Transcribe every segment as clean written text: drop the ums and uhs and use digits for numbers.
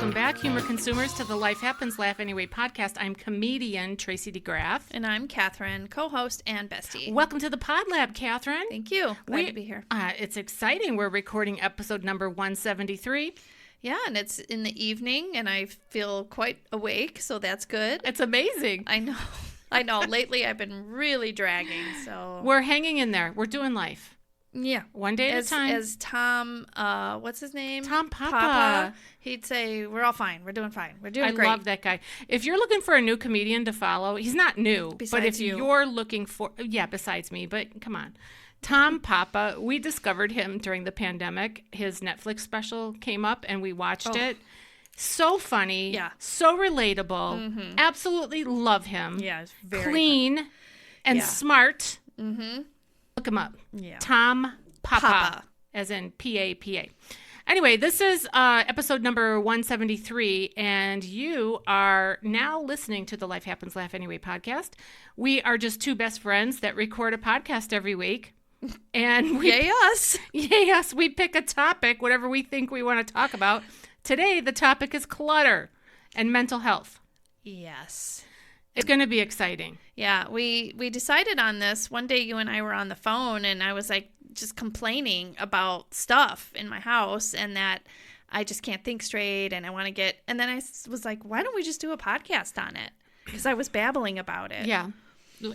Welcome back, humor consumers, to the Life Happens, Laugh Anyway podcast. I'm comedian Tracy DeGraff. And I'm Catherine, co-host and bestie. Welcome to the Pod Lab, Catherine. Thank you. Glad to be here. It's exciting. We're recording episode number 173. Yeah, and it's in the evening, and I feel quite awake, so that's good. It's amazing. I know. Lately, I've been really dragging, so... We're hanging in there. We're doing life. Yeah. One day at a time. As Tom, what's his name? Tom Papa. He'd say, we're all fine. We're doing fine. We're doing great. I love that guy. If you're looking for a new comedian to follow, he's not new. Besides but if you. you're looking for... Yeah, besides me, but come on. Tom Papa, we discovered him during the pandemic. His Netflix special came up and we watched it. So funny. Yeah. So relatable. Mm-hmm. Absolutely love him. Yeah, it's very clean and smart. Mm-hmm. Look him up. Yeah. Tom Papa, as in P-A-P-A. Anyway, this is episode number 173, and you are now listening to the Life Happens, Laugh Anyway podcast. We are just two best friends that record a podcast every week. And Yay us. Yay us. We pick a topic, whatever we think we want to talk about. Today, the topic is clutter and mental health. Yes. It's going to be exciting. Yeah, we decided on this. One day you and I were on the phone, and I was like just complaining about stuff in my house and that I just can't think straight and I want to get... And then I was like, why don't we just do a podcast on it? Because I was babbling about it. Yeah.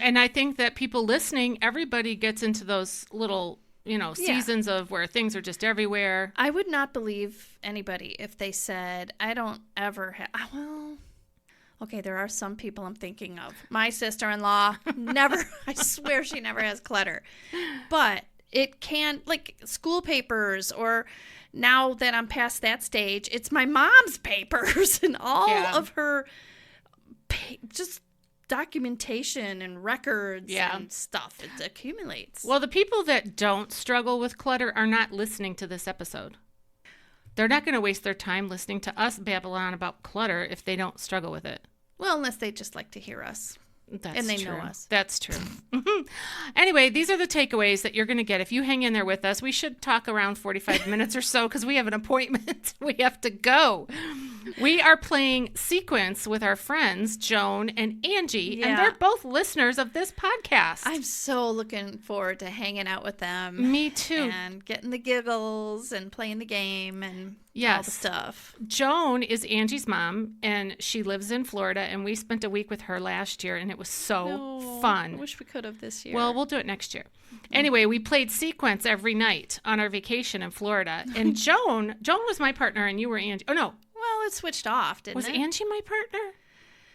And I think that people listening, everybody gets into those little, seasons of where things are just everywhere. I would not believe anybody if they said, I don't ever have... Well... Okay, there are some people I'm thinking of. My sister-in-law never, I swear she never has clutter. But it can, like school papers, or now that I'm past that stage, it's my mom's papers and all of her just documentation and records and stuff. It accumulates. Well, the people that don't struggle with clutter are not listening to this episode. They're not going to waste their time listening to us babble on about clutter if they don't struggle with it. Well, unless they just like to hear us. That's they true. know us. That's true. Anyway, these are the takeaways that you're going to get. If you hang in there with us, we should talk around 45 minutes or so because we have an appointment. We have to go. We are playing Sequence with our friends, Joan and Angie, and they're both listeners of this podcast. I'm so looking forward to hanging out with them. Me too. And getting the giggles and playing the game and all the stuff. Joan is Angie's mom, and she lives in Florida, and we spent a week with her last year, and it was so fun. I wish we could have this year. Well, we'll do it next year. Anyway, we played Sequence every night on our vacation in Florida, and Joan was my partner, and you were Angie. Oh, no. Well, it switched off, didn't it? Was Angie my partner?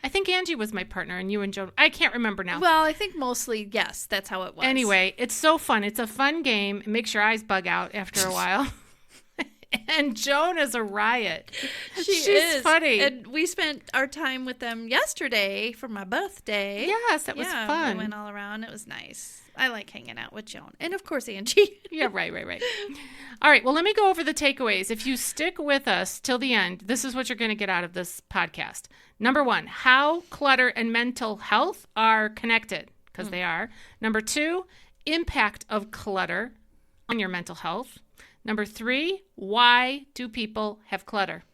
I think Angie was my partner, and you and Joan. I can't remember now. Well, I think mostly, yes, that's how it was. Anyway, it's so fun. It's a fun game. It makes your eyes bug out after a while. And Joan is a riot. She's funny. And we spent our time with them yesterday for my birthday. Yes, it was fun. We went all around. It was nice. I like hanging out with Joan. And, of course, Angie. Yeah, right. All right, well, let me go over the takeaways. If you stick with us till the end, this is what you're going to get out of this podcast. Number 1, how clutter and mental health are connected, because they are. Number 2, impact of clutter on your mental health. Number 3, why do people have clutter?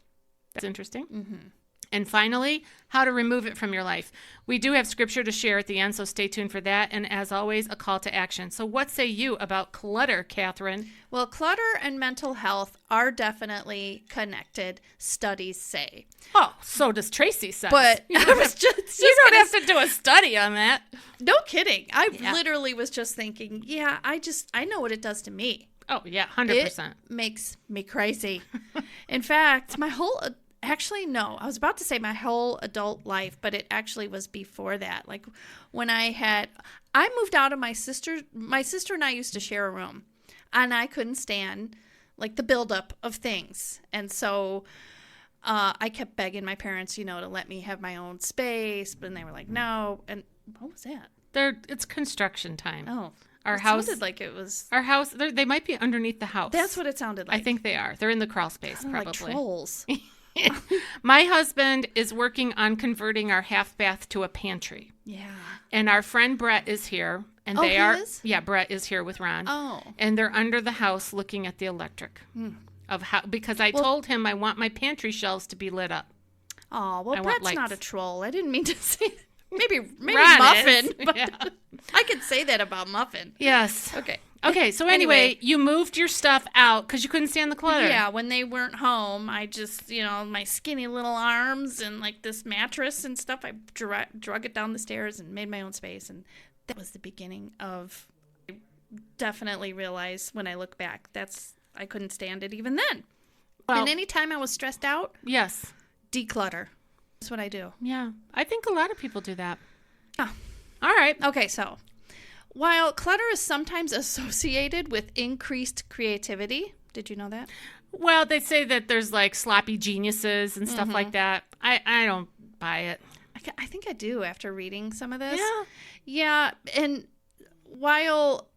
That's interesting. Mm-hmm. And finally, how to remove it from your life. We do have scripture to share at the end, so stay tuned for that. And as always, a call to action. So what say you about clutter, Catherine? Well, clutter and mental health are definitely connected, studies say. Oh, so does Tracy say. But you don't have to do a study on that. No kidding. I literally was just thinking, I know what it does to me. Oh, yeah, 100%. It makes me crazy. In fact, actually, no. I was about to say my whole adult life, but it actually was before that. Like when I moved out of my sister and I used to share a room, and I couldn't stand like the buildup of things. And so I kept begging my parents, to let me have my own space, but they were like, no. And what was that? It's construction time. Oh. Our house sounded like it was... Our house, they might be underneath the house. That's what it sounded like. I think they are. They're in the crawl space, probably. Like trolls. My husband is working on converting our half bath to a pantry. Yeah. And our friend Brett is here. And he is? Yeah, Brett is here with Ron. Oh. And they're under the house looking at the electric. of how, because I told him I want my pantry shelves to be lit up. Oh, well, I want Brett's lights. not a troll. I didn't mean to say that. Maybe Ron Muffin. is. But Yeah. I could say that about Muffin. Yes. Okay. Okay, so anyway, you moved your stuff out because you couldn't stand the clutter. Yeah, when they weren't home, I just, my skinny little arms and like this mattress and stuff, I drug it down the stairs and made my own space. And that was the beginning of, I definitely realized when I look back, I couldn't stand it even then. Well, and anytime I was stressed out, yes. declutter. That's what I do. Yeah, I think a lot of people do that. Yeah. All right. Okay, so while clutter is sometimes associated with increased creativity, did you know that? Well, they say that there's like sloppy geniuses and stuff like that. I don't buy it. I think I do after reading some of this. Yeah. Yeah, and while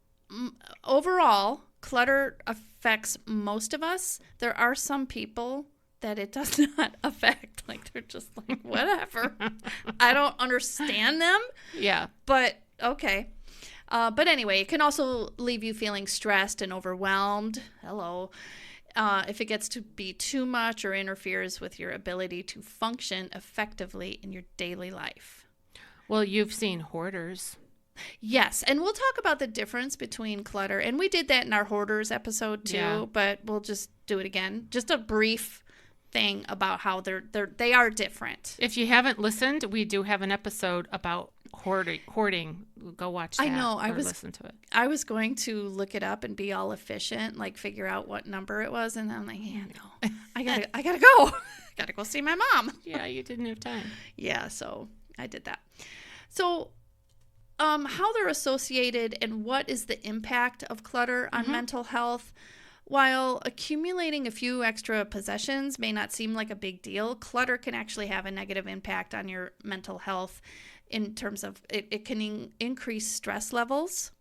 overall clutter affects most of us, there are some people that it does not affect. Like, they're just like, whatever. I don't understand them. Yeah. But okay. But anyway, it can also leave you feeling stressed and overwhelmed. Hello. If it gets to be too much or interferes with your ability to function effectively in your daily life. Well, you've seen hoarders. Yes, and we'll talk about the difference between clutter, and we did that in our hoarders episode too, but we'll just do it again. Just a brief thing about how they are different. If you haven't listened, we do have an episode about hoarding. Go watch that. I know. Listen to it. I was going to look it up and be all efficient, like figure out what number it was, and I'm like, yeah, no, I gotta go. Gotta go see my mom. Yeah, you didn't have time. Yeah, so I did that. So, how they're associated and what is the impact of clutter on mental health? While accumulating a few extra possessions may not seem like a big deal, clutter can actually have a negative impact on your mental health in terms of it can increase stress levels.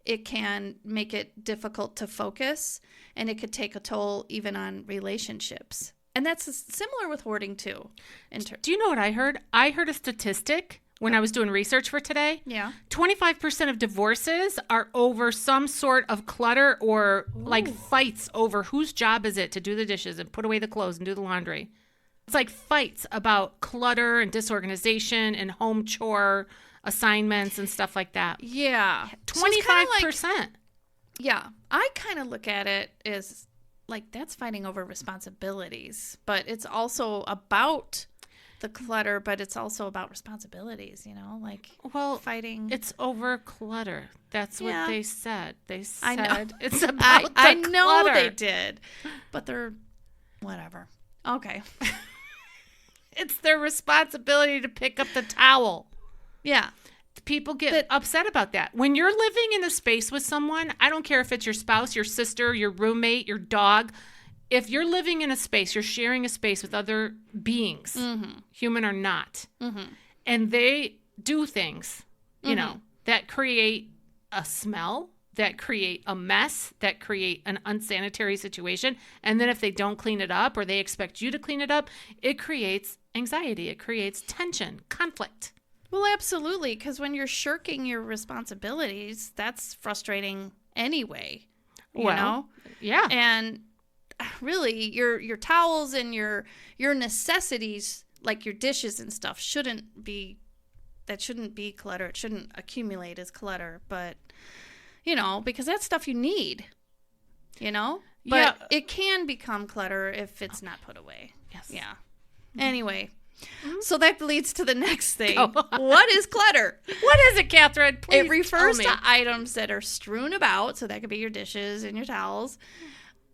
It can make it difficult to focus, and it could take a toll even on relationships. And that's similar with hoarding too. Do you know what I heard? I heard a statistic when I was doing research for today. Yeah. 25% of divorces are over some sort of clutter or like fights over whose job is it to do the dishes and put away the clothes and do the laundry. It's like fights about clutter and disorganization and home chore assignments and stuff like that. Yeah. 25%. Yeah. I kind of look at it as like that's fighting over responsibilities, but it's also about the clutter, but it's also about responsibilities, like fighting. It's over clutter. That's what they said. They said I know. It's about the I know clutter. they did, but they're whatever. Okay. It's their responsibility to pick up the towel. Yeah. People get upset about that. When you're living in a space with someone, I don't care if it's your spouse, your sister, your roommate, your dog. If you're living in a space, you're sharing a space with other beings, human or not, and they do things, that create a smell, that create a mess, that create an unsanitary situation. And then if they don't clean it up or they expect you to clean it up, it creates anxiety. It creates tension, conflict. Well, absolutely, because when you're shirking your responsibilities, that's frustrating anyway, you know? Yeah. And really, your towels and your necessities, like your dishes and stuff, shouldn't be clutter. It shouldn't accumulate as clutter, but, because that's stuff you need, But it can become clutter if it's not put away. Yes. Yeah. Anyway. So that leads to the next thing. What is clutter? What is it, Catherine? Please it refers tell me. to items that are strewn about, so that could be your dishes and your towels,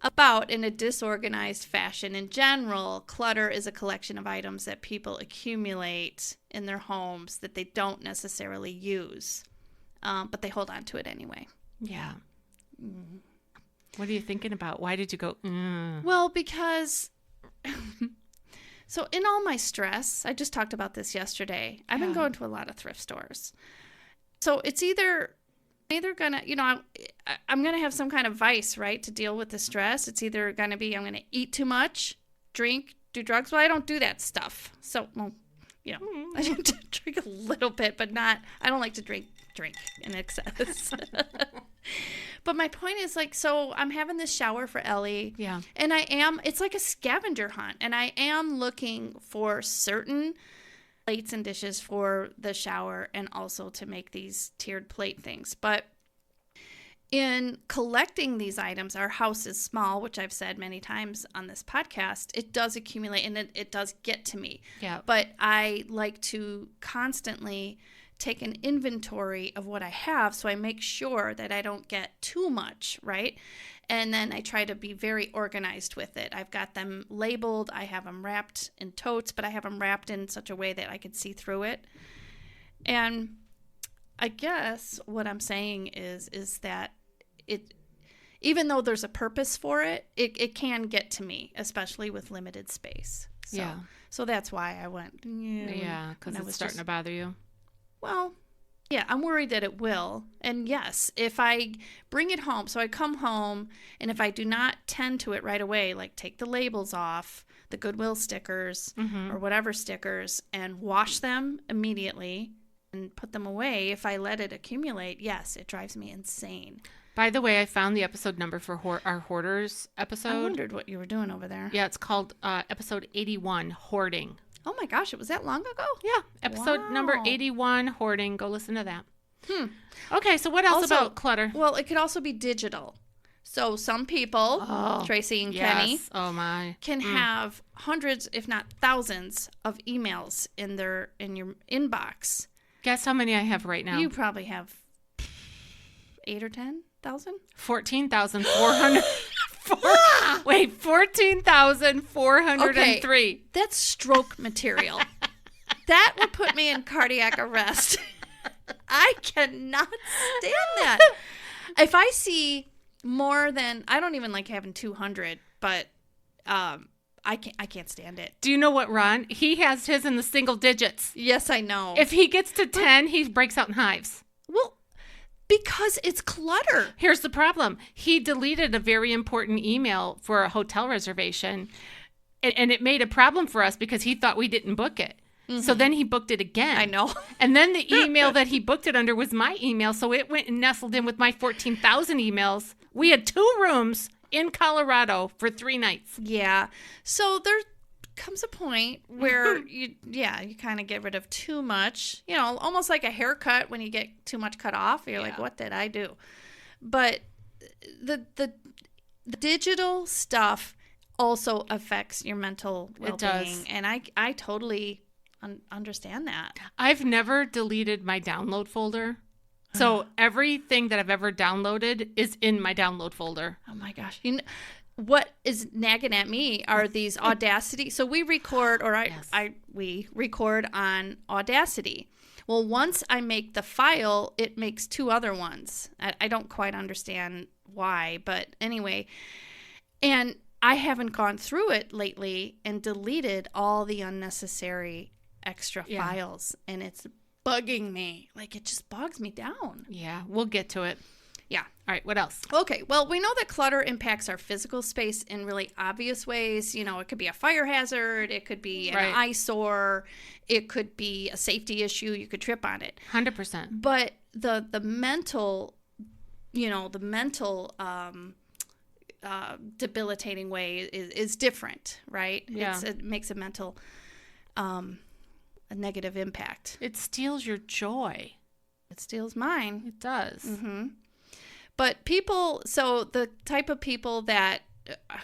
about in a disorganized fashion. In general, clutter is a collection of items that people accumulate in their homes that they don't necessarily use, but they hold on to it anyway. Yeah. What are you thinking about? Why did you go, Well, because... So in all my stress, I just talked about this yesterday. I've been going to a lot of thrift stores. So it's either gonna, I'm gonna have some kind of vice, right, to deal with the stress. It's either gonna be I'm gonna eat too much, drink, do drugs. Well, I don't do that stuff. So, I like to drink a little bit, but not, I don't like to drink in excess. But my point is, like, so I'm having this shower for Ellie. Yeah. And it's like a scavenger hunt. And I am looking for certain plates and dishes for the shower and also to make these tiered plate things. But in collecting these items, our house is small, which I've said many times on this podcast. It does accumulate and it does get to me. Yeah. But I like to constantly take an inventory of what I have so I make sure that I don't get too much, right? And then I try to be very organized with it. I've got them labeled. I have them wrapped in totes, but I have them wrapped in such a way that I can see through it. And I guess what I'm saying is that it, even though there's a purpose for it, it can get to me, especially with limited space. So, Yeah. So that's why I went. Yeah, because it's starting to bother you. Well, yeah, I'm worried that it will. And yes, if I bring it home, so I come home, and if I do not tend to it right away, like take the labels off, the Goodwill stickers or whatever stickers, and wash them immediately and put them away, if I let it accumulate, yes, it drives me insane. By the way, I found the episode number for our Hoarders episode. I wondered what you were doing over there. Yeah, it's called episode 81, Hoarding. Oh my gosh, it was that long ago? Yeah, episode number Wow. 81, Hoarding. Go listen to that. Okay, so what else Also, about clutter? Well, it could also be digital. So some people, Tracy and Kenny, Oh my. can have hundreds, if not thousands, of emails in your inbox. Guess how many I have right now? You probably have 8 or 10,000. 14,400. Wait, 14,403. Okay, that's stroke material. That would put me in cardiac arrest. I cannot stand that. If I see more than, I don't even like having 200, but I can't stand it. Do you know what, Ron? He has his in the single digits. Yes, I know. If he gets to 10, he breaks out in hives. Well, because it's clutter. Here's the problem. He deleted a very important email for a hotel reservation, and it made a problem for us because he thought we didn't book it. So then he booked it again. I know. And then the email that he booked it under was my email, so it went and nestled in with my 14,000 emails. We had 2 rooms in Colorado for 3 nights. Yeah. So there comes a point where you kind of get rid of too much, almost like a haircut when you get too much cut off. You're like, what did I do? But the digital stuff also affects your mental well-being. It does. And I totally understand that. I've never deleted my download folder. So everything that I've ever downloaded is in my download folder. Oh my gosh. What is nagging at me are these Audacity. So we record, we record on Audacity. Well, once I make the file, it makes 2 other ones. I don't quite understand why, but anyway. And I haven't gone through it lately and deleted all the unnecessary extra files. And it's bugging me. Like, it just bogs me down. Yeah, we'll get to it. Yeah. All right, what else? Okay, well, we know that clutter impacts our physical space in really obvious ways. It could be a fire hazard. It could be an eyesore. It could be a safety issue. You could trip on it. 100%. But the mental, debilitating way is different, right? Yeah. It makes a mental, a negative impact. It steals your joy. It steals mine. It does. Mm-hmm. But so the type of people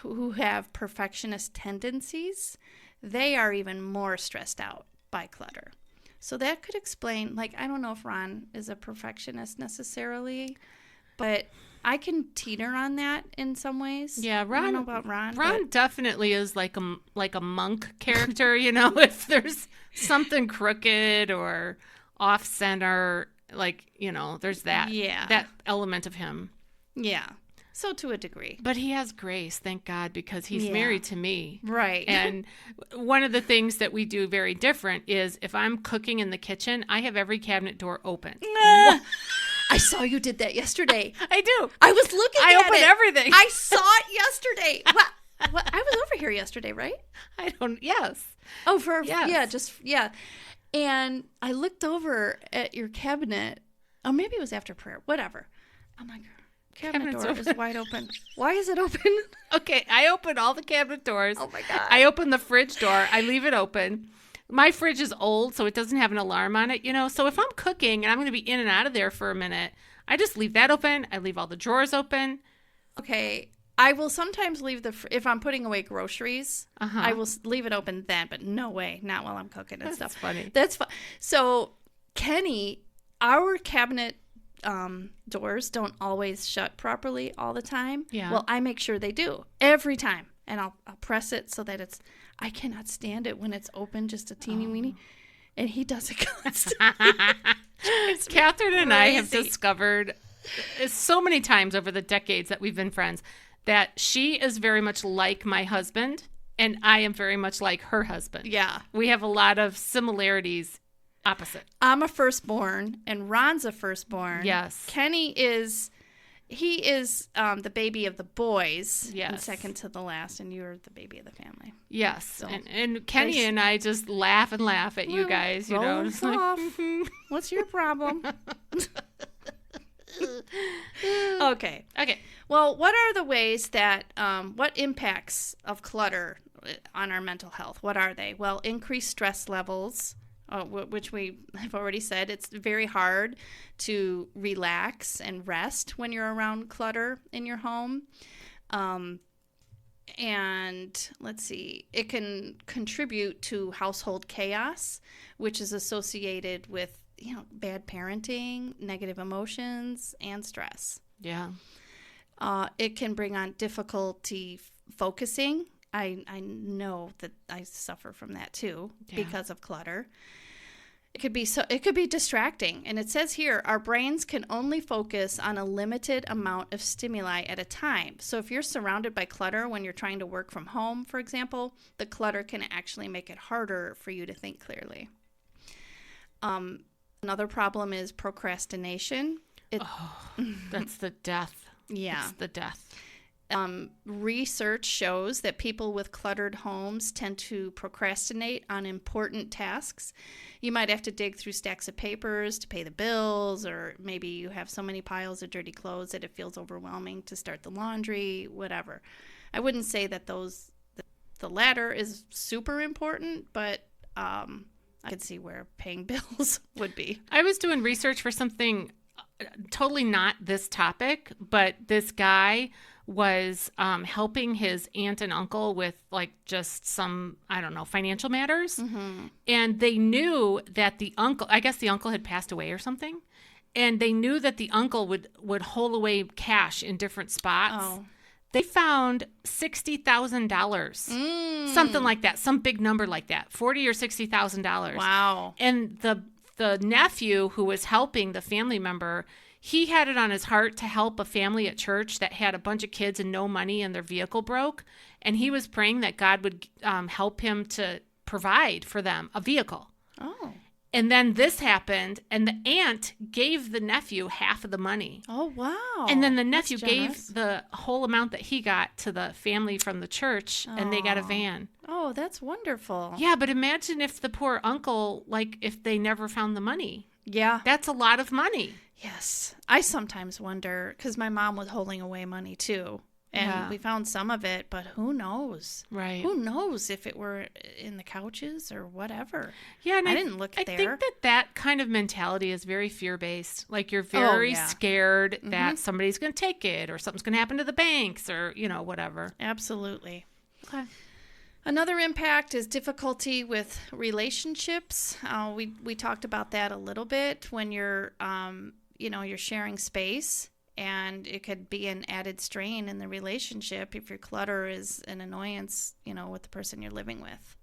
who have perfectionist tendencies, they are even more stressed out by clutter. So that could explain, I don't know if Ron is a perfectionist necessarily, but I can teeter on that in some ways. Yeah, Ron. I don't know about Ron. Ron definitely is like a monk character, if there's something crooked or off center, there's that element of him. Yeah. So to a degree. But he has grace, thank God, because he's married to me. Right. And one of the things that we do very different is if I'm cooking in the kitchen, I have every cabinet door open. I saw you did that yesterday. I do. I was looking at it. I open everything. I saw it yesterday. What? I was over here yesterday, right? Yes. Oh, And I looked over at your cabinet. Oh, maybe it was after prayer. Whatever. I'm like, cabinet door is wide open. Why is it open? Okay, I open all the cabinet doors. Oh, my God. I open the fridge door. I leave it open. My fridge is old, so it doesn't have an alarm on it, So if I'm cooking and I'm going to be in and out of there for a minute, I just leave that open. I leave all the drawers open. Okay. I will sometimes leave if I'm putting away groceries, I will leave it open then, but no way, not while I'm cooking and stuff. That's funny. That's fun. So Kenny, our cabinet doors don't always shut properly all the time. Yeah. Well, I make sure they do every time, and I'll press it so that I cannot stand it when it's open, just a teeny weeny, and he does it constantly. Catherine and I have discovered so many times over the decades that we've been friends that she is very much like my husband and I am very much like her husband. Yeah. We have a lot of similarities opposite. I'm a firstborn and Ron's a firstborn. Yes. Kenny is the baby of the boys. Yes. And second to the last, and you're the baby of the family. Yes. So, and Kenny and I just laugh at you guys, roll It's off. What's your problem? Okay. Well, what are the ways that, what impacts of clutter on our mental health? What are they? Well, increased stress levels, which we have already said. It's very hard to relax and rest when you're around clutter in your home. And let's see, it can contribute to household chaos, which is associated with bad parenting, negative emotions, and stress. Yeah. It can bring on difficulty focusing. I know that I suffer from that too because of clutter. It could be distracting. And it says here, our brains can only focus on a limited amount of stimuli at a time. So if you're surrounded by clutter when you're trying to work from home, for example, the clutter can actually make it harder for you to think clearly. Another problem is procrastination. That's the death. Yeah. It's the death. Research shows that people with cluttered homes tend to procrastinate on important tasks. You might have to dig through stacks of papers to pay the bills, or maybe you have so many piles of dirty clothes that it feels overwhelming to start the laundry, whatever. I wouldn't say that the latter is super important, but I could see where paying bills would be. I was doing research for something totally not this topic, but this guy was helping his aunt and uncle with just some, I don't know, financial matters. Mm-hmm. And they knew that the uncle had passed away or something. And they knew that the uncle would hole away cash in different spots. Oh. They found $60,000, something like that, some big number like that, $40,000 or $60,000. Wow! And the nephew who was helping the family member, he had it on his heart to help a family at church that had a bunch of kids and no money and their vehicle broke, and he was praying that God would help him to provide for them a vehicle. Oh. And then this happened, and the aunt gave the nephew half of the money. Oh, wow. And then the nephew gave the whole amount that he got to the family from the church, and they got a van. Oh, that's wonderful. Yeah, but imagine if the poor uncle, if they never found the money. Yeah. That's a lot of money. Yes. I sometimes wonder, because my mom was holding away money too. And we found some of it, but who knows? Right. Who knows if it were in the couches or whatever? Yeah, and I didn't look there. I think that kind of mentality is very fear-based. You're very scared that somebody's going to take it, or something's going to happen to the banks, or, whatever. Absolutely. Okay. Another impact is difficulty with relationships. We talked about that a little bit when you're, you're sharing space. And it could be an added strain in the relationship if your clutter is an annoyance, with the person you're living with.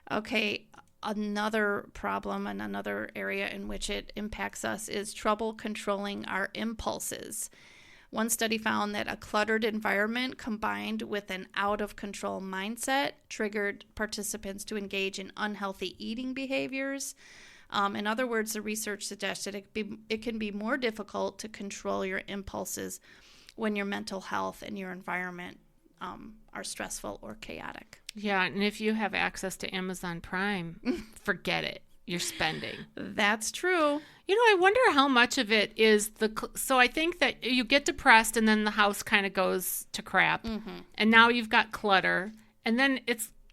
Okay, another problem and another area in which it impacts us is trouble controlling our impulses. One study found that a cluttered environment combined with an out-of-control mindset triggered participants to engage in unhealthy eating behaviors. In other words, the research suggested it can be more difficult to control your impulses when your mental health and your environment are stressful or chaotic. Yeah, and if you have access to Amazon Prime, forget it. you're spending. That's true. You know, I wonder how much of it is so I think that you get depressed and then the house kind of goes to crap. Mm-hmm. And now you've got clutter. And then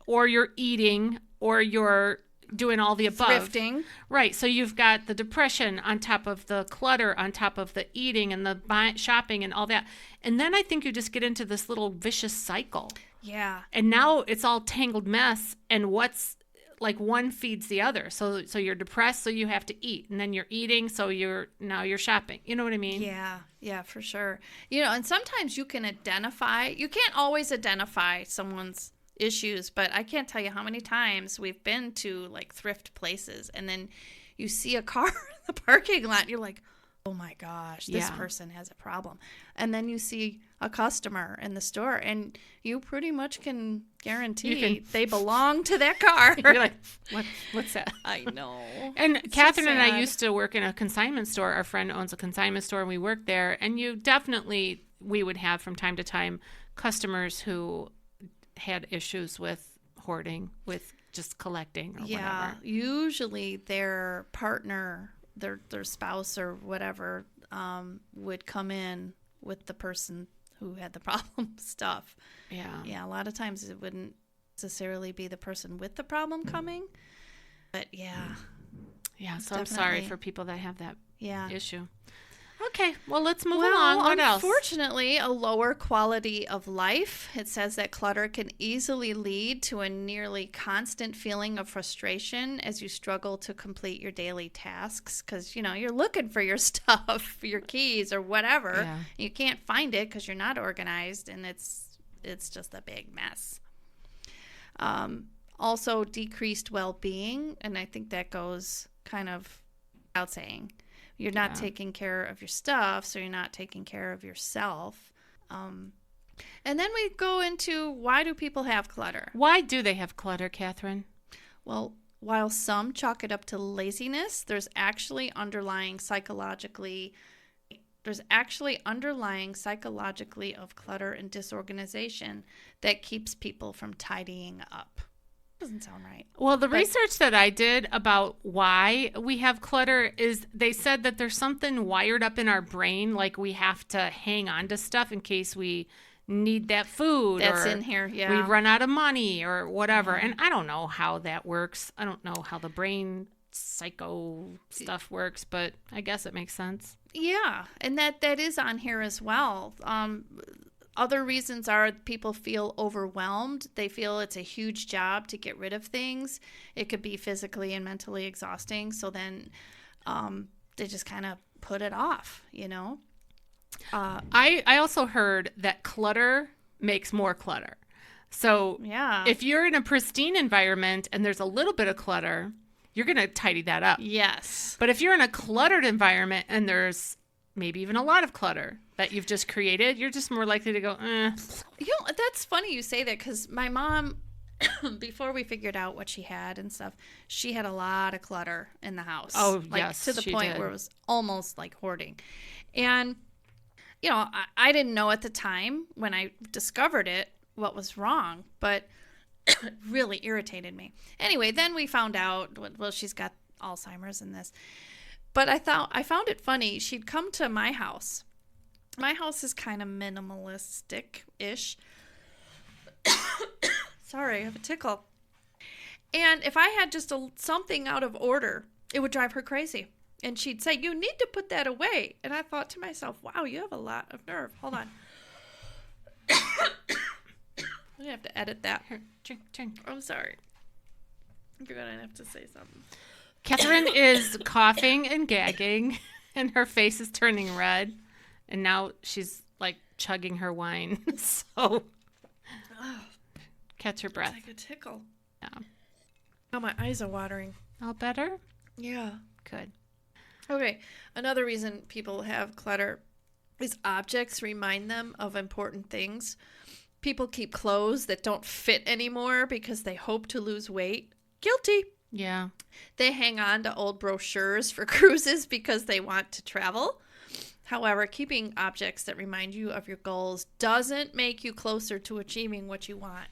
or you're eating or you're doing all the above. Thrifting. Right. So you've got the depression on top of the clutter, on top of the eating and the shopping and all that. And then I think you just get into this little vicious cycle. Yeah. And now it's all tangled mess. And what's like one feeds the other. So you're depressed, so you have to eat. And then you're eating, so now you're shopping. You know what I mean? Yeah. Yeah, for sure. You know, and sometimes you can't always identify someone's issues, but I can't tell you how many times we've been to like thrift places and then you see a car in the parking lot and you're like, oh my gosh, this person has a problem. And then you see a customer in the store and you pretty much can guarantee they belong to that car. You're like, what's that? I know. And It's Catherine so and I sad. used to work in a consignment store. Our friend owns a consignment store and we worked there. And we would have from time to time customers who had issues with hoarding, with just collecting or whatever. Usually their partner, their spouse or whatever, would come in with the person who had the problem stuff. Yeah, a lot of times it wouldn't necessarily be the person with the problem coming, but yeah, so I'm sorry for people that have that issue. Okay, well, let's move Well, along. What else? Unfortunately, a lower quality of life. It says that clutter can easily lead to a nearly constant feeling of frustration as you struggle to complete your daily tasks because, you know, you're looking for your stuff, your keys or whatever. Yeah. You can't find it because you're not organized and it's just a big mess. Also, decreased well-being, and I think that goes kind of without saying. You're not taking care of your stuff, so you're not taking care of yourself. And then we go into why do people have clutter? Why do they have clutter, Catherine? Well, while some chalk it up to laziness, there's actually underlying psychologically of clutter and disorganization that keeps people from tidying up. Doesn't sound right. Well, the research that I did about why we have clutter is they said that there's something wired up in our brain, like we have to hang on to stuff in case we need that food. That's or in here, yeah. we run out of money or whatever. And I don't know how that works. I don't know how the brain psycho stuff works, but I guess it makes sense. Yeah, and that is on here as well. Other reasons are people feel overwhelmed. They feel it's a huge job to get rid of things. It could be physically and mentally exhausting. So then they just kind of put it off, you know? I also heard that clutter makes more clutter. So if you're in a pristine environment and there's a little bit of clutter, you're going to tidy that up. Yes. But if you're in a cluttered environment and there's maybe even a lot of clutter that you've just created, you're just more likely to go, eh. You know, that's funny you say that because my mom, before we figured out what she had and stuff, she had a lot of clutter in the house. Oh, like, yes, to the she point did. where it was almost like hoarding. And, you know, I didn't know at the time when I discovered it what was wrong, but it really irritated me. Anyway, then we found out, well, she's got Alzheimer's and this. But I found it funny. She'd come to my house. My house is kind of minimalistic-ish. Sorry, I have a tickle. And if I had just something out of order, it would drive her crazy. And she'd say, you need to put that away. And I thought to myself, wow, you have a lot of nerve. Hold on. I'm going to have to edit that. Here, drink. I'm sorry. You're going to have to say something. Catherine is coughing and gagging, and her face is turning red. And now she's like chugging her wine. So catch your breath. It's like a tickle. Yeah. Oh, my eyes are watering. All better? Yeah. Good. Okay. Another reason people have clutter is objects remind them of important things. People keep clothes that don't fit anymore because they hope to lose weight. Guilty. Yeah. They hang on to old brochures for cruises because they want to travel. However, keeping objects that remind you of your goals doesn't make you closer to achieving what you want.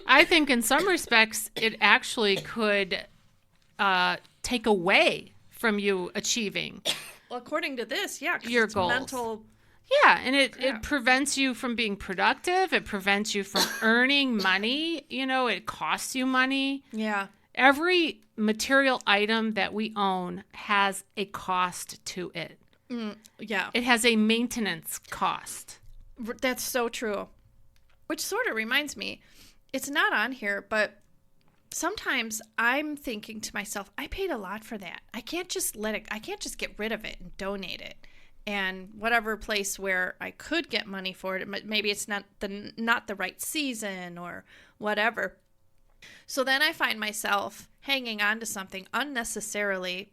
I think in some respects it actually could take away from you achieving Well, according to this, 'cause your it's goals. mental. Yeah, and it prevents you from being productive. It prevents you from earning money. It costs you money. Yeah. Every material item that we own has a cost to it. Yeah. It has a maintenance cost. That's so true. Which sort of reminds me, it's not on here, but sometimes I'm thinking to myself, I paid a lot for that. I can't just get rid of it and donate it. And whatever place where I could get money for it, maybe it's not the right season or whatever. So then I find myself hanging on to something unnecessarily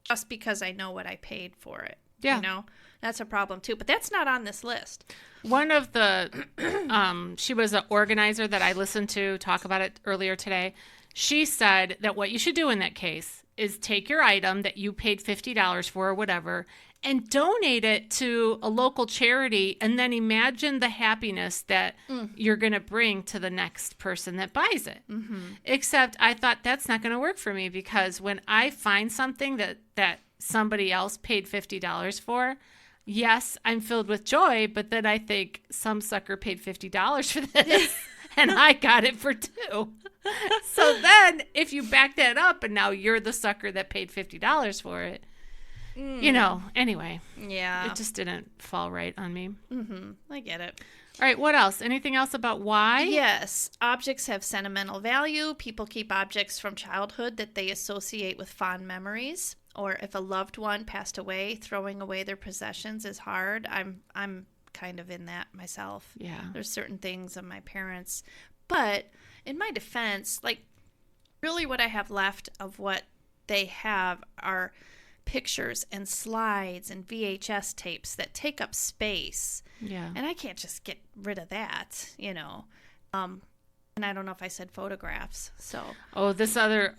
just because I know what I paid for it. Yeah. That's a problem too. But that's not on this list. One of the, she was an organizer that I listened to talk about it earlier today. She said that what you should do in that case is take your item that you paid $50 for or whatever and donate it to a local charity, and then imagine the happiness that you're going to bring to the next person that buys it. Mm-hmm. Except I thought that's not going to work for me, because when I find something that somebody else paid $50 for, yes, I'm filled with joy, but then I think some sucker paid $50 for this and I got it for $2. So then if you back that up and now you're the sucker that paid $50 for it, anyway. Yeah. It just didn't fall right on me. Mm-hmm. I get it. All right, what else? Anything else about why? Yes. Objects have sentimental value. People keep objects from childhood that they associate with fond memories. Or if a loved one passed away, throwing away their possessions is hard. I'm kind of in that myself. Yeah. There's certain things of my parents. But in my defense, really what I have left of what they have are pictures and slides and VHS tapes that take up space. Yeah. And I can't just get rid of that, and I don't know if I said photographs. So. Oh, this other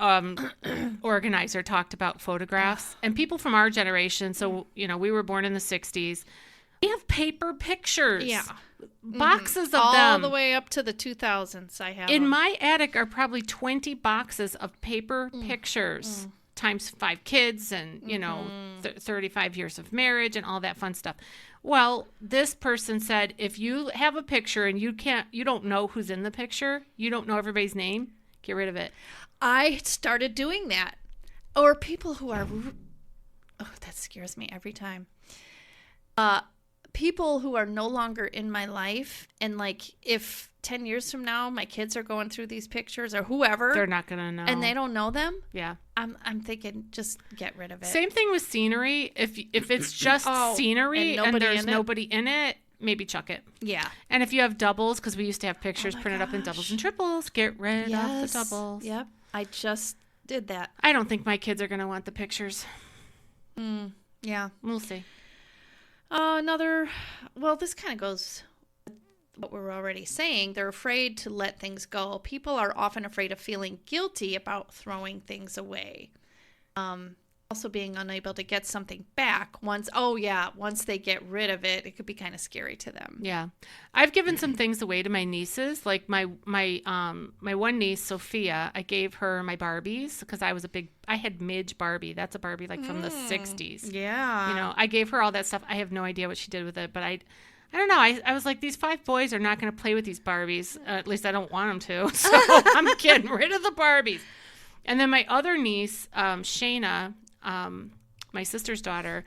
organizer talked about photographs. And people from our generation, so, we were born in the 60s. We have paper pictures. Yeah. Boxes of them. All the way up to the 2000s I have In them. my attic are probably 20 boxes of paper pictures. Times 5 kids and, 35 years of marriage and all that fun stuff. Well, this person said, if you have a picture and you don't know who's in the picture, you don't know everybody's name, get rid of it. I started doing that. Or people who are, that scares me every time. People who are no longer in my life, and if 10 years from now my kids are going through these pictures or whoever, they're not gonna know, and they don't know them. Yeah, I'm thinking just get rid of it. Same thing with scenery. If it's just scenery and there's nobody in it, maybe chuck it. Yeah. And if you have doubles, because we used to have pictures printed up in doubles and triples, get rid of the doubles. Yep, I just did that. I don't think my kids are gonna want the pictures. Yeah, we'll see. This kind of goes with what we're already saying. They're afraid to let things go. People are often afraid of feeling guilty about throwing things away. Also being unable to get something back once they get rid of it, it could be kind of scary to them. Yeah. I've given some things away to my nieces. Like my one niece, Sophia, I gave her my Barbies because I had Midge Barbie. That's a Barbie from the 60s. Yeah. I gave her all that stuff. I have no idea what she did with it, but I don't know. I was like, these 5 boys are not going to play with these Barbies. At least I don't want them to. So I'm getting rid of the Barbies. And then my other niece, Shayna, my sister's daughter,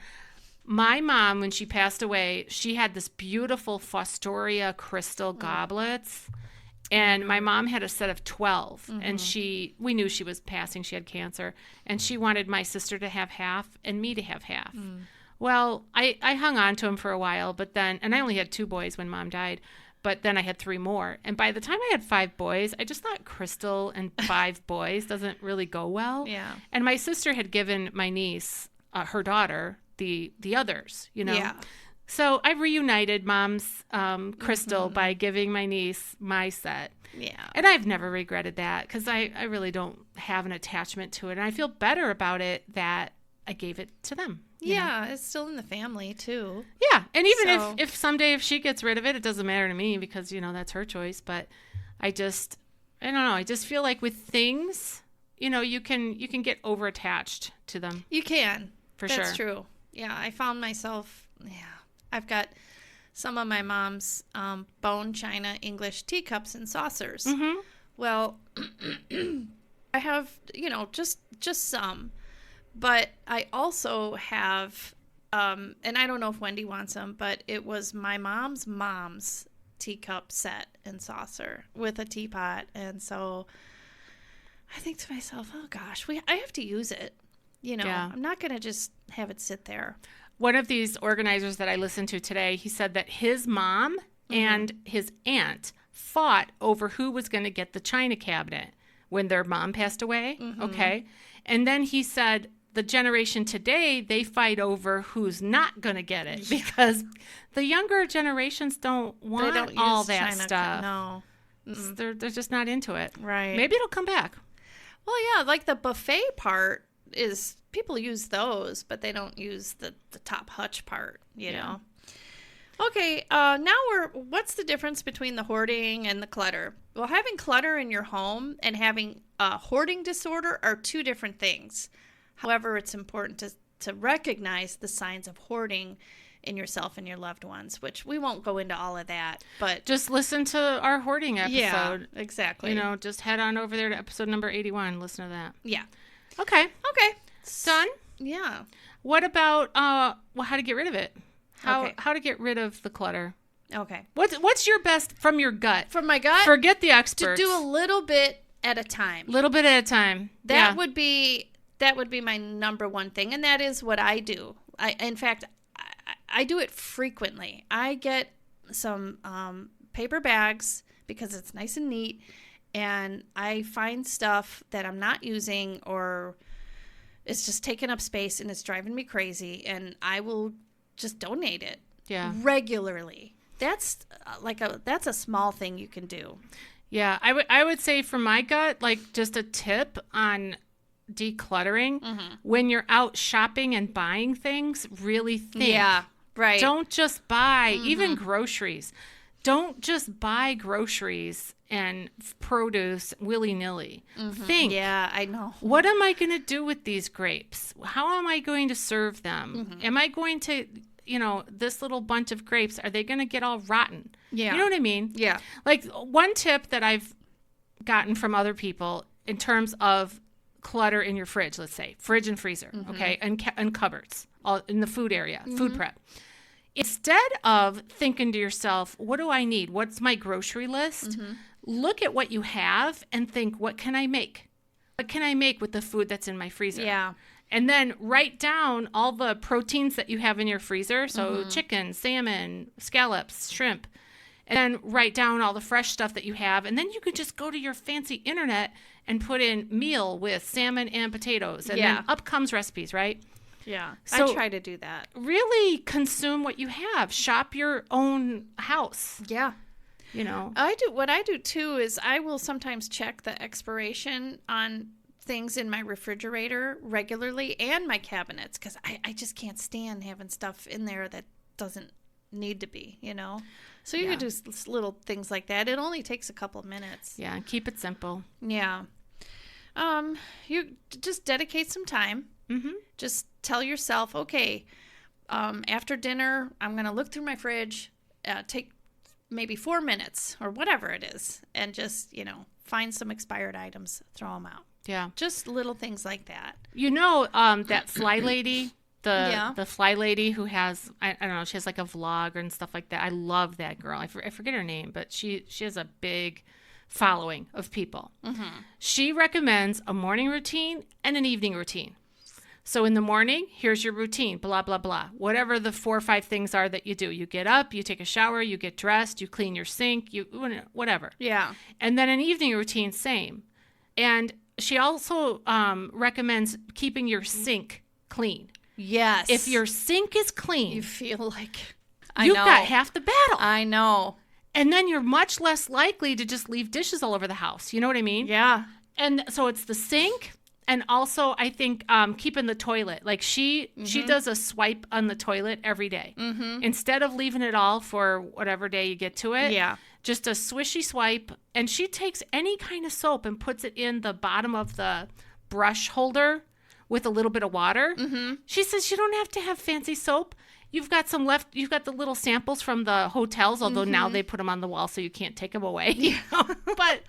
my mom, when she passed away, she had this beautiful Fostoria crystal goblets. And my mom had a set of 12. And we knew she was passing. She had cancer. And she wanted my sister to have half and me to have half. Well, I hung on to them for a while, but then, and I only had 2 boys when Mom died, but then I had 3 more. And by the time I had 5 boys, I just thought crystal and 5 boys doesn't really go well. Yeah. And my sister had given my niece, her daughter, the others, Yeah. So I reunited Mom's crystal by giving my niece my set. Yeah. And I've never regretted that because I really don't have an attachment to it. And I feel better about it that I gave it to them. Yeah, it's still in the family too. Yeah, and even if someday if she gets rid of it, it doesn't matter to me because, that's her choice. But I don't know. I just feel like with things, you can get over attached to them. You can. For sure. That's true. Yeah, I found myself, I've got some of my mom's bone china English teacups and saucers. Mm-hmm. Well, I have, just some. But I also have, and I don't know if Wendy wants them, but it was my mom's teacup set and saucer with a teapot. And so I think to myself, oh gosh, I have to use it. Yeah. I'm not going to just have it sit there. One of these organizers that I listened to today, he said that his mom and his aunt fought over who was going to get the china cabinet when their mom passed away. Okay. And then he said the generation today, they fight over who's not going to get it because the younger generations don't want all that china stuff. No. They're just not into it. Right. Maybe it'll come back. Well, yeah, like the buffet part is people use those, but they don't use the top hutch part, you know. Okay, now what's the difference between the hoarding and the clutter? Well, having clutter in your home and having a hoarding disorder are two different things. However, it's important to recognize the signs of hoarding in yourself and your loved ones, which we won't go into all of that, but just listen to our hoarding episode. Yeah, exactly. Just head on over there to episode number 81. Listen to that. Yeah. Okay. Done? Yeah. What about how to get rid of it? How to get rid of the clutter? Okay. What's your best from your gut? From my gut? Forget the experts. To do a little bit at a time. Little bit at a time. That would be my number one thing, and that is what I do. In fact, I do it frequently. I get some paper bags because it's nice and neat, and I find stuff that I'm not using or it's just taking up space and it's driving me crazy, and I will just donate it regularly. That's that's a small thing you can do. Yeah, I would say from my gut, like just a tip on decluttering. When you're out shopping and buying things, really think. Yeah, right. Don't just buy even groceries. Don't just buy groceries and produce willy-nilly. Think. Yeah, I know. What am I going to do with these grapes? How am I going to serve them? Am I going to, this little bunch of grapes, are they going to get all rotten? Yeah. You know what I mean? Yeah. Like one tip that I've gotten from other people in terms of clutter in your fridge, let's say, fridge and freezer, okay, and cupboards, all in the food area, food prep. Instead of thinking to yourself, what do I need? What's my grocery list? Look at what you have and think, what can I make? What can I make with the food that's in my freezer? Yeah. And then write down all the proteins that you have in your freezer. So chicken, salmon, scallops, shrimp. And then write down all the fresh stuff that you have. And then you could just go to your fancy internet and put in meal with salmon and potatoes. And then up comes recipes, right? Yeah. So I try to do that. Really consume what you have. Shop your own house. Yeah. What I do too is I will sometimes check the expiration on things in my refrigerator regularly and my cabinets because I just can't stand having stuff in there that doesn't need to be, So you could do little things like that. It only takes a couple of minutes. Yeah, keep it simple. Yeah. You just dedicate some time. Just tell yourself, okay, after dinner, I'm going to look through my fridge, take maybe 4 minutes or whatever it is, and just, find some expired items, throw them out. Yeah. Just little things like that. That fly lady, the fly lady who has, I don't know, she has like a vlog and stuff like that. I love that girl. I forget her name, but she has a big following of people. She recommends a morning routine and an evening routine. So in the morning, here's your routine, blah, blah, blah. Whatever the 4 or 5 things are that you do. You get up, you take a shower, you get dressed, you clean your sink, whatever. Yeah. And then an evening routine, same. And she also recommends keeping your sink clean. Yes. If your sink is clean, you feel like you've got half the battle. I know. And then you're much less likely to just leave dishes all over the house. You know what I mean? Yeah. And so it's the sink. And also, I think keeping the toilet. Like she does a swipe on the toilet every day. Instead of leaving it all for whatever day you get to it. Yeah. just a swishy swipe. And she takes any kind of soap and puts it in the bottom of the brush holder with a little bit of water. Mm-hmm. She says you don't have to have fancy soap. You've got some left. You've got the little samples from the hotels, although now they put them on the wall so you can't take them away. You know? But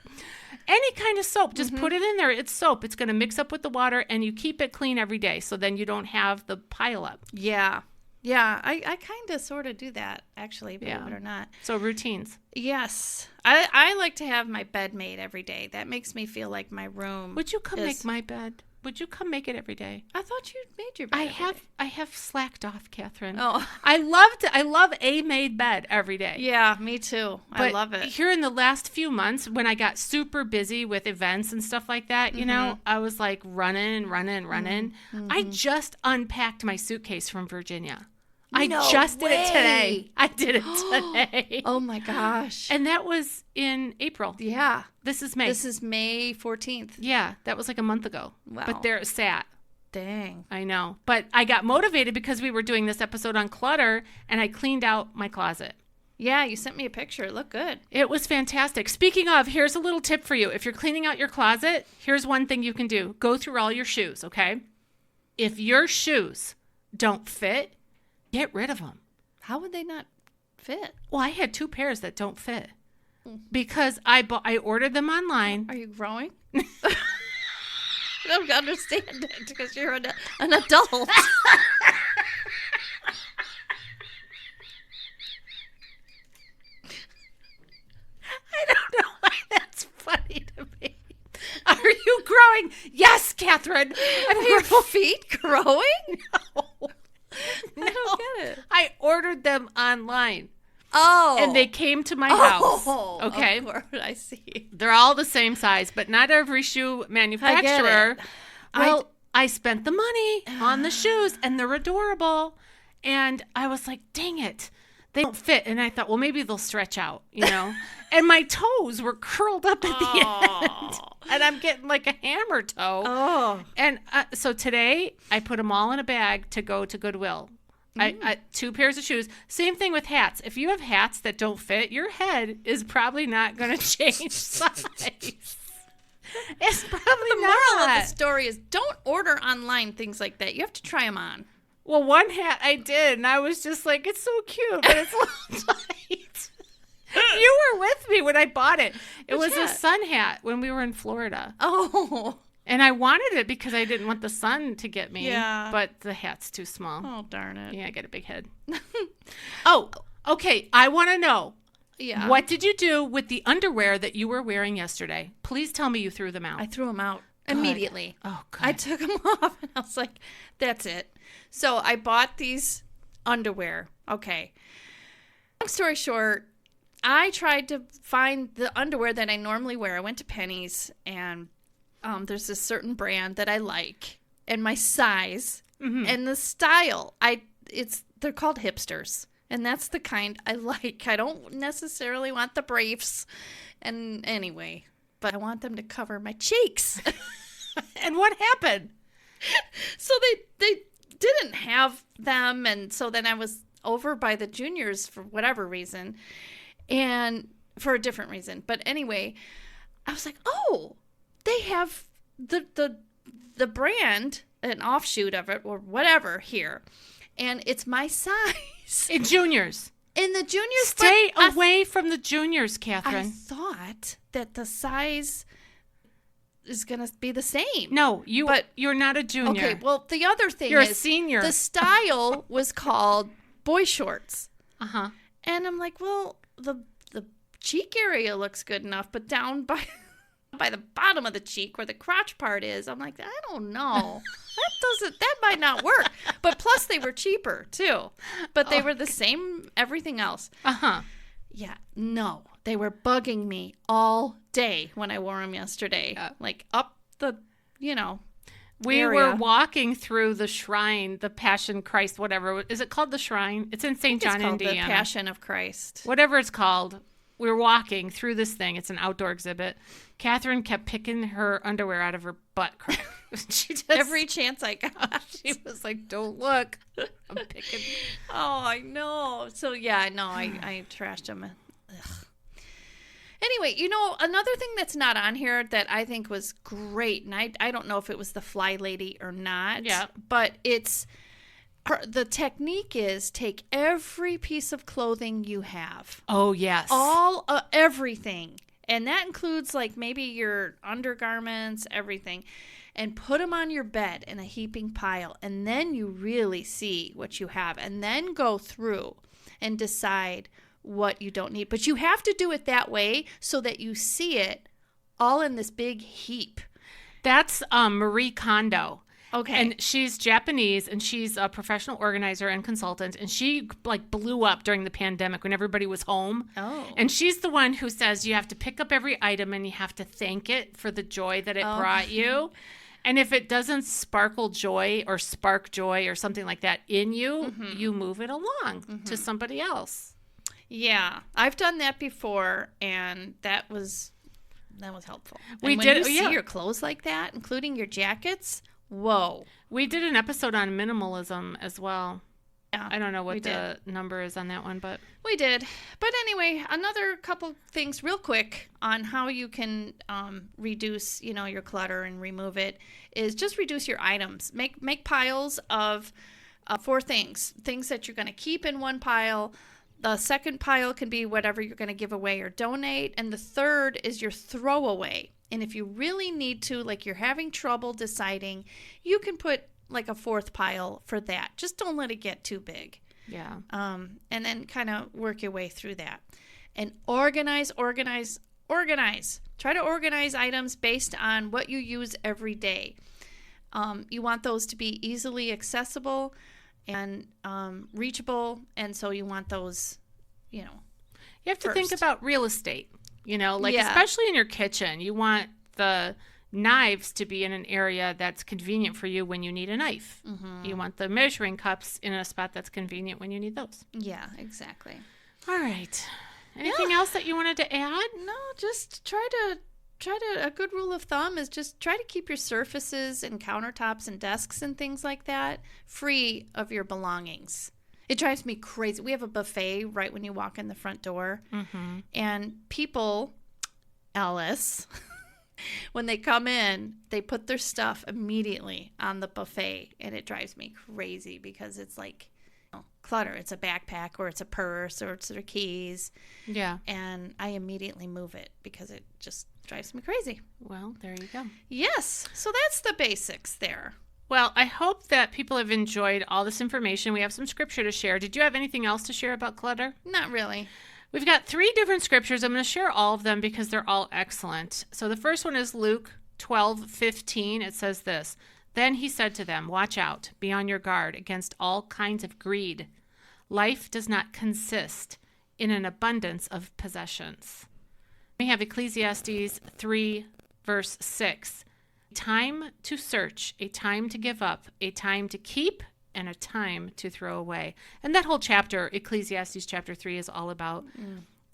any kind of soap, just put it in there. It's soap. It's going to mix up with the water, and you keep it clean every day. So then you don't have the pile up. Yeah. Yeah. I kind of sort of do that, actually, believe it or not. So routines. Yes. I like to have my bed made every day. That makes me feel like my room. Would you come make my bed? Would you come make it every day? I thought you made your bed. I have slacked off, Catherine. Oh. I love a made bed every day. Yeah, me too. I love it. Here in the last few months, when I got super busy with events and stuff like that, you know, I was like running. I just unpacked my suitcase from Virginia. I just did it today. I did it today. Oh my gosh. And that was in April. Yeah. This is May. This is May 14th. Yeah, that was like a month ago. Wow. But there it sat. Dang. I know. But I got motivated because we were doing this episode on clutter, and I cleaned out my closet. Yeah, you sent me a picture. It looked good. It was fantastic. Speaking of, here's a little tip for you. If you're cleaning out your closet, here's one thing you can do. Go through all your shoes, okay? If your shoes don't fit, get rid of them. How would they not fit? Well, I had 2 pairs that don't fit because I ordered them online. Are you growing? I don't understand it because you're an adult. I don't know why that's funny to me. Are you growing? Yes, Catherine. Are your feet growing? No. I don't get it. I ordered them online. Oh. And they came to my house. Oh, Okay. Of course, I see. They're all the same size, but not every shoe manufacturer. Well, I spent the money on the shoes, and they're adorable. And I was like, dang it. They don't fit. And I thought, well, maybe they'll stretch out, you know? And my toes were curled up at the end. And I'm getting like a hammer toe. Oh. And so today, I put them all in a bag to go to Goodwill. I 2 pairs of shoes. Same thing with hats. If you have hats that don't fit, your head is probably not going to change size. It's probably The moral of the story is don't order online things like that. You have to try them on. Well, one hat I did, and I was just like, it's so cute, but it's a little tight. You were with me when I bought it. It was a sun hat when we were in Florida. Oh. And I wanted it because I didn't want the sun to get me. Yeah. But the hat's too small. Oh, darn it. Yeah, I got a big head. Oh, okay. I want to know. Yeah. What did you do with the underwear that you were wearing yesterday? Please tell me you threw them out. I threw them out Good. immediately. Oh, good. I took them off, and I was like, that's it. So I bought these underwear. Okay. Long story short, I tried to find the underwear that I normally wear. I went to Penny's, and there's this certain brand that I like, and my size and the style. They're called hipsters, and that's the kind I like. I don't necessarily want the briefs, and anyway, but I want them to cover my cheeks. And what happened? So they didn't have them, and so then I was over by the juniors for whatever reason, and for a different reason. But anyway, I was like, oh, they have the brand, an offshoot of it or whatever here, and it's my size. In juniors. In the juniors. Stay away from the juniors, I Catherine. thought that the size is going to be the same. No, you're not a junior. Okay, well, the other thing You're is a senior. the style was called boy shorts. Uh-huh. And I'm like, well, the cheek area looks good enough, but down by the bottom of the cheek where the crotch part is, I'm like, I don't know. That might not work. But plus they were cheaper too. But they were the same everything else. Uh-huh. Yeah, no. They were bugging me all day when I wore them yesterday. Like up the, We area. were walking through the shrine, the Passion Christ, whatever. Is it called the shrine? It's in St. John, It's called Indiana. the Passion of Christ. Whatever it's called. We were walking through this thing. It's an outdoor exhibit. Catherine kept picking her underwear out of her butt crack. She just, Every chance I got. she was like, don't look. I'm picking. Oh, I know. So, yeah, no, I trashed them. Ugh. Anyway, you know, another thing that's not on here that I think was great, and I don't know if it was the Fly Lady or not, Yeah. but the technique is take every piece of clothing you have, Oh, yes. everything, and that includes like maybe your undergarments, everything, and put them on your bed in a heaping pile, and then you really see what you have, and then go through and decide what you don't need. But you have to do it that way so that you see it all in this big heap. That's Marie Kondo. Okay. And she's Japanese, and she's a professional organizer and consultant, and she like blew up during the pandemic when everybody was home. Oh. And she's the one who says you have to pick up every item and you have to thank it for the joy that it brought you. And if it doesn't sparkle joy or spark joy or something like that in you, you move it along to somebody else. Yeah, I've done that before, and that was helpful. We and when did- you see yeah. your clothes like that, including your jackets. Whoa. We did an episode on minimalism as well. Yeah, I don't know we what the number is on that one, but we did. But anyway, another couple things real quick on how you can reduce, your clutter and remove it is just reduce your items. Make piles of 4 things that you're going to keep in one pile. The second pile can be whatever you're going to give away or donate. And the third is your throwaway. And if you really need to, like you're having trouble deciding, you can put like a 4th pile for that. Just don't let it get too big. yeah. And then kind of work your way through that. And organize. Try to organize items based on what you use every day. You want those to be easily accessible and reachable, and so you want those, You have to think first. about real estate, like Yeah. especially in your kitchen. You want the knives to be in an area that's convenient for you when you need a knife. You want the measuring cups in a spot that's convenient when you need those. Yeah, exactly. All right. Anything else that you wanted to add? No, just try to a good rule of thumb is just try to keep your surfaces and countertops and desks and things like that free of your belongings. It drives me crazy. We have a buffet right when you walk in the front door, and people, Alice, when they come in, they put their stuff immediately on the buffet, and it drives me crazy because it's like clutter. It's a backpack, or it's a purse, or it's their keys. Yeah. And I immediately move it because it just drives me crazy. Well, there you go. Yes. So that's the basics there. Well, I hope that people have enjoyed all this information. We have some scripture to share. Did you have anything else to share about clutter? Not really. We've got 3 different scriptures. I'm going to share all of them because they're all excellent. So the first one is Luke 12:15. It says this: "Then he said to them, 'Watch out, be on your guard against all kinds of greed. Life does not consist in an abundance of possessions.'" We have Ecclesiastes 3, verse 6. "Time to search, a time to give up, a time to keep, and a time to throw away." And that whole chapter, Ecclesiastes chapter 3, is all about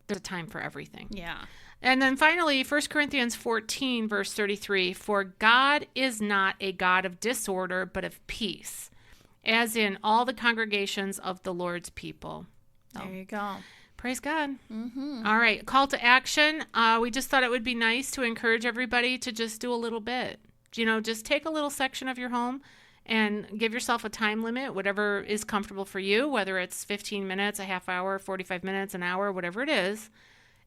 there's a time for everything. Yeah. And then finally, 1 Corinthians 14, verse 33, "For God is not a God of disorder, but of peace, as in all the congregations of the Lord's people." There you go. Praise God. All right, call to action. We just thought it would be nice to encourage everybody to just do a little bit. Just take a little section of your home and give yourself a time limit, whatever is comfortable for you, whether it's 15 minutes, a half hour, 45 minutes, an hour, whatever it is.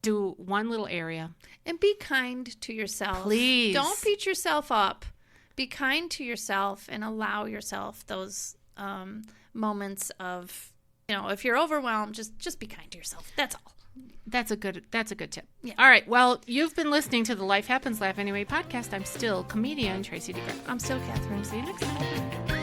Do one little area. And be kind to yourself. Please. Don't beat yourself up. Be kind to yourself and allow yourself those moments of, if you're overwhelmed, just be kind to yourself. That's all. That's a good tip. Yeah. All right. Well, you've been listening to the Life Happens Laugh Anyway podcast. I'm still comedian Tracy DeGraff. I'm still Catherine. See you next time.